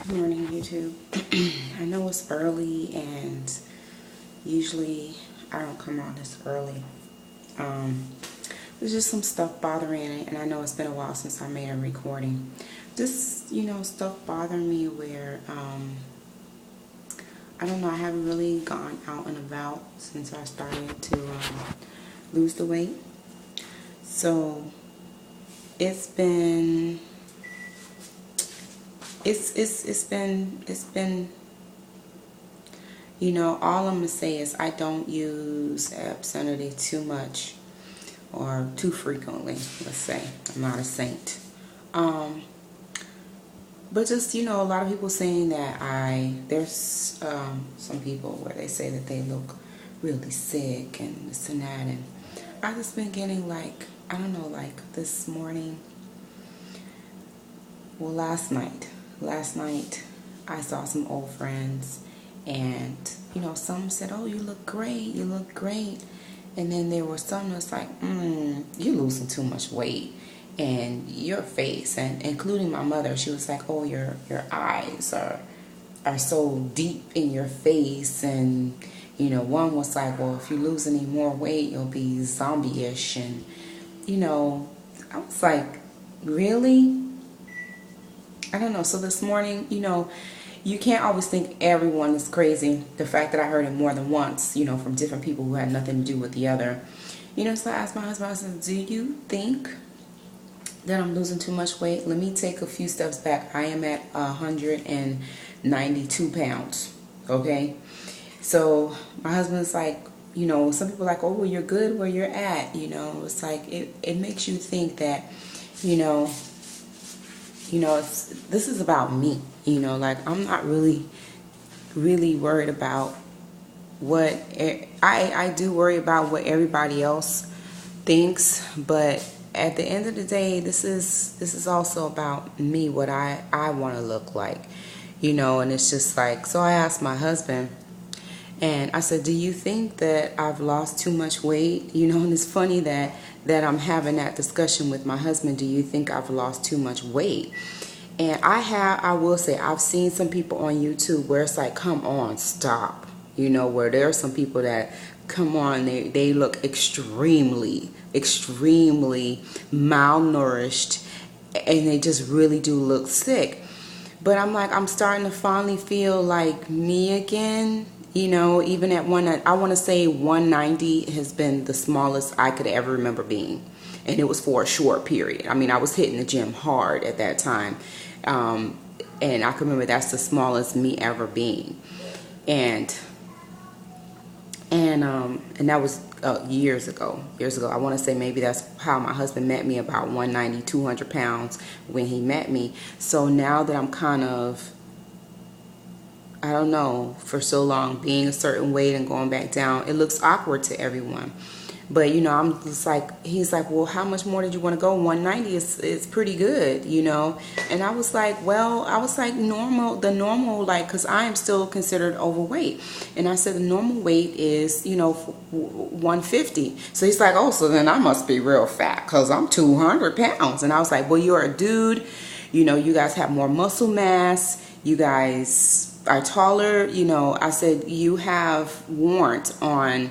Good morning, YouTube. I know it's early, and usually I don't come on this early. There's just some stuff bothering it, and I know it's been a while since I made a recording. Just, stuff bothering me where, I don't know, I haven't really gone out and about since I started to lose the weight. So, it's been all I'm gonna say is I don't use obscenity too much or too frequently, let's say. I'm not a saint. But just, a lot of people saying that there's some people where they say that they look really sick and this and that, and I've just been getting I don't know, this morning, well, last night I saw some old friends, and some said, oh, you look great, and then there were some that's like, you're losing too much weight, and your face, and including my mother, she was like, oh, your eyes are so deep in your face, and one was like, well, if you lose any more weight, you'll be zombie-ish, and I was like, really? I don't know. So this morning, you can't always think everyone is crazy. The fact that I heard it more than once, from different people who had nothing to do with the other. So I asked my husband, I said, do you think that I'm losing too much weight? Let me take a few steps back. I am at 192 pounds, okay? So my husband's like, some people are like, oh, well, you're good where you're at, It's like, it makes you think that, this is about me, I'm not really worried about what I do worry about what everybody else thinks, but at the end of the day, this is also about me, what I want to look like, and it's just like, so I asked my husband, and I said, do you think that I've lost too much weight? And it's funny that I'm having that discussion with my husband. Do you think I've lost too much weight? And I will say, I've seen some people on YouTube where it's like, come on, stop. Where there are some people that, come on, they look extremely malnourished, and they just really do look sick. But I'm like, I'm starting to finally feel like me again. Even at I want to say 190 has been the smallest I could ever remember being. And it was for a short period. I mean, I was hitting the gym hard at that time. And I can remember that's the smallest me ever being. And that was years ago. I want to say maybe that's how my husband met me, about 190, 200 pounds when he met me. So now that I'm kind of, I don't know, for so long being a certain weight and going back down, it looks awkward to everyone. But, I'm just like, he's like, well, how much more did you want to go? 190 is pretty good, And I was like, well, the normal, because I am still considered overweight. And I said, the normal weight is, 150. So he's like, oh, so then I must be real fat because I'm 200 pounds. And I was like, well, you're a dude. You guys have more muscle mass. You guys are taller. I said, you have warrant on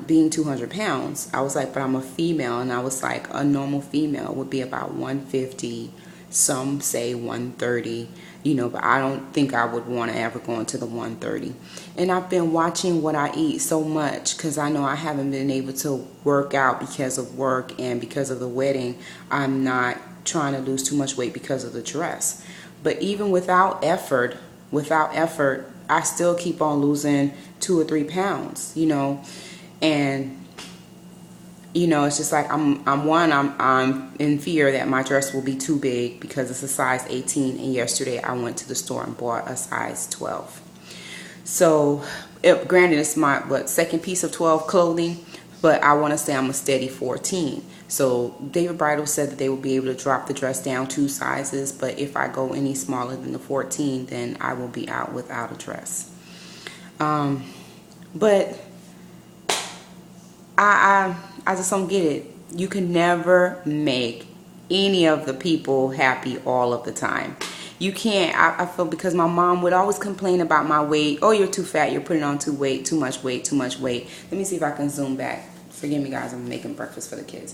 being 200 pounds. I was like, but I'm a female, and I was like, a normal female would be about 150, some say 130, but I don't think I would want to ever go into the 130. And I've been watching what I eat so much, because I know I haven't been able to work out because of work and because of the wedding. I'm not trying to lose too much weight because of the dress. But even without effort, I still keep on losing 2 or 3 pounds, and it's just like I'm in fear that my dress will be too big because it's a size 18, and yesterday I went to the store and bought a size 12. So granted, it's my second piece of 12 clothing, but I want to say I'm a steady 14. So David Bridal said that they will be able to drop the dress down 2 sizes, but if I go any smaller than the 14, then I will be out without a dress. But I just don't get it. You can never make any of the people happy all of the time. You can't, I feel, because my mom would always complain about my weight. Oh, you're too fat, you're putting on too much weight, too much weight. Let me see if I can zoom back. Forgive me guys, I'm making breakfast for the kids.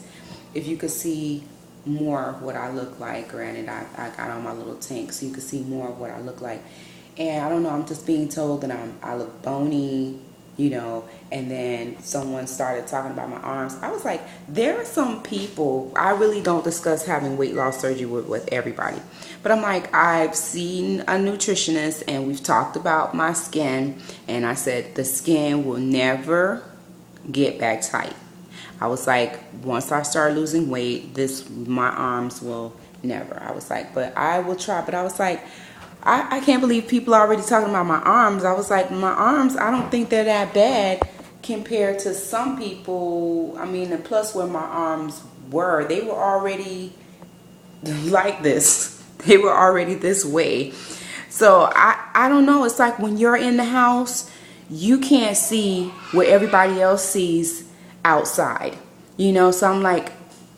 If you could see more of what I look like, granted I got on my little tank, so you could see more of what I look like. And I don't know, I'm just being told that I look bony, you know, and then someone started talking about my arms. I was like, there are some people, I really don't discuss having weight loss surgery with everybody. But I'm like, I've seen a nutritionist and we've talked about my skin, and I said the skin will never get back tight. I was like, once I start losing weight, my arms will never. I was like, but I will try. But I was like, I can't believe people are already talking about my arms. I was like, my arms, I don't think they're that bad compared to some people. I mean, and plus where my arms were, they were already like this. They were already this way. So I don't know. It's like when you're in the house, you can't see what everybody else sees outside. You know, so I'm like,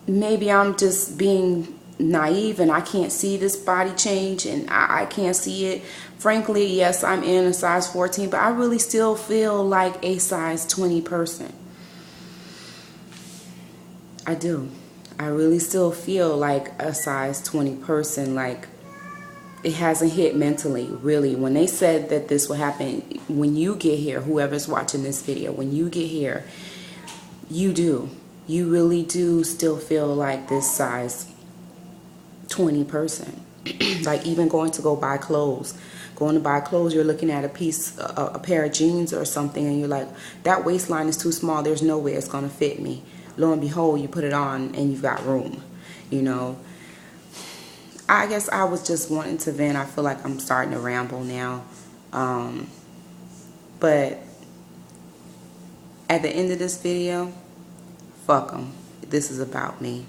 maybe I'm just being naive and I can't see this body change, and I can't see it. Frankly, yes, I'm in a size 14, but I really still feel like a size 20 person. I do. I really still feel like a size 20 person. Like, it hasn't hit mentally, really. When they said that this will happen, when you get here, whoever's watching this video, when you get here, you really do still feel like this size 20 person. Like, even going to buy clothes, you're looking at a pair of jeans or something, and you're like, that waistline is too small, there's no way it's gonna fit me. Lo and behold, you put it on and you've got room, you know. I guess I was just wanting to vent. I feel like I'm starting to ramble now. But at the end of this video, fuck them. This is about me.